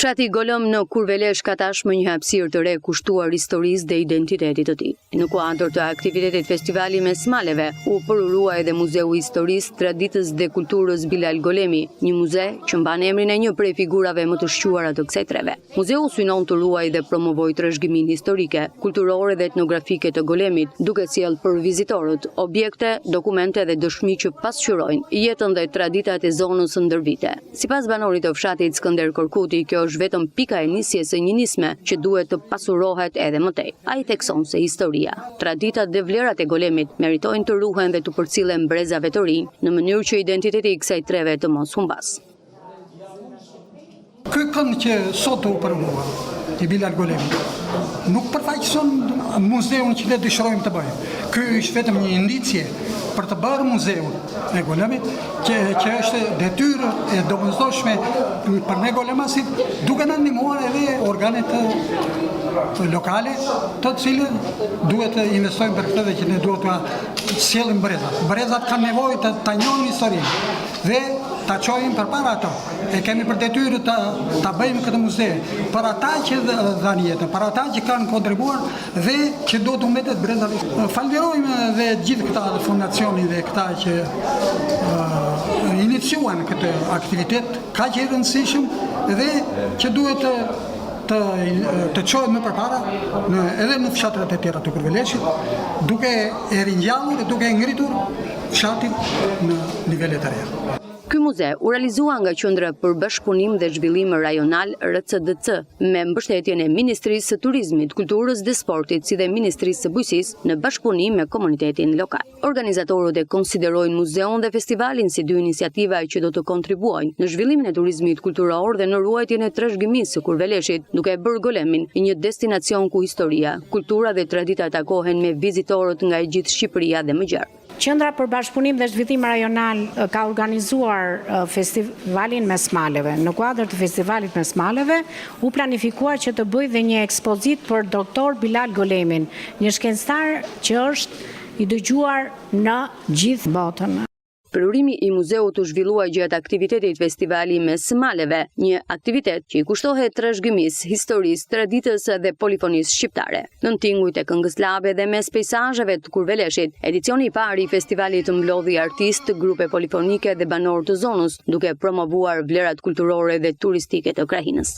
Fshati Golëm në Kurvelesh ka tashmë një hapësirë të re kushtuar historisë dhe identitetit të tij. Në kuadër të aktivitetit festivali mes maleve, u përurua edhe Muzeu i Historisë, Traditës dhe Kulturës Bilal Golemi, një muze që mban emrin e një prej figurave më të shquara të kësaj treve. Muzeu synon të ruajë dhe promovojë trashëgiminë historike, kulturore dhe etnografike të Golemit, duke sjellë për vizitorët objekte, dokumente dhe dëshmi që pasqyrojnë jetën dhe traditat e zonës ndër vite. Sipas banorit të fshatit Skënder Korkuti, kjo është vetëm pika e nisjes së një nisme që duhet të pasurohet edhe më tej. Ai thekson se historia, traditat dhe vlerat e Golemit meritojnë të ruhen dhe të përcillen brezave të rinj në mënyrë që identiteti i kësaj treve të mos humbas. Ky kënd që sot u përmua i Bilal Golemi nuk përfaqëson muzeun që ne dëshirojmë të bëjmë. Ky është vetëm një indicje për të bërë muzeun e Golemit, që është detyrë e domosdoshme për ne golemasit, duke na ndihmuar edhe organet lokale, të cilët duhet të investojnë për këtë dhe që ne duhet të sjellim brezat. Brezat kanë nevojë të njohin historinë dhe ta çojmë përpara ato. E kemi për detyrë ta bëjmë këtë muze për ata që dhanë jetën, për ata që kanë kontribuar dhe që do të mbetet brezave. Falenderojmë dhe gjithë këta fondacionin dhe këta që iniciuan këtë aktivitet kaq i rëndësishëm dhe që duhet të çohet më përpara edhe në fshatrat e tjera të Kurveleshit, duke e ringjallur dhe duke ngritur fshatin në nivele të reja. Ky muze u realizua nga Qendra për Bashkëpunim dhe Zhvillim Rajonal RCDC me mbështetjen e Ministrisë së Turizmit, Kulturës dhe Sportit, si dhe Ministrisë së Bujqësisë në bashkëpunim me komunitetin lokal. Organizatorët e konsiderojnë muzeun dhe festivalin si dy iniciativa që do të kontribuojnë në zhvillimin e turizmit kulturor dhe në ruajtjen e trashëgimisë së Kurveleshit, duke e bërë Golemin një destinacion ku historia, kultura dhe tradita takohen me vizitorët nga e gjithë Shqipëria dhe më gjerë. Qendra për Bashkëpunim dhe Zhvillim Rajonal ka organizuar festivalin mes maleve. Në kuadër të festivalit mes maleve, u planifikuar që të bëjë dhe një ekspozit për doktor Bilal Golemin, një shkencëtar që është i dëgjuar në gjithë botën. Përurimi i muzeut u zhvillua gjatë aktivitetit festivali mes maleve, një aktivitet që i kushtohet trashëgimisë, historisë, traditës dhe polifonisë shqiptare. Nën tingujt e këngës labe dhe mes peizazheve të Kurveleshit, edicioni i parë i festivalit mblodhi artistë, grupe polifonike dhe banorë të zonës, duke promovuar vlerat kulturore dhe turistike të krahinës.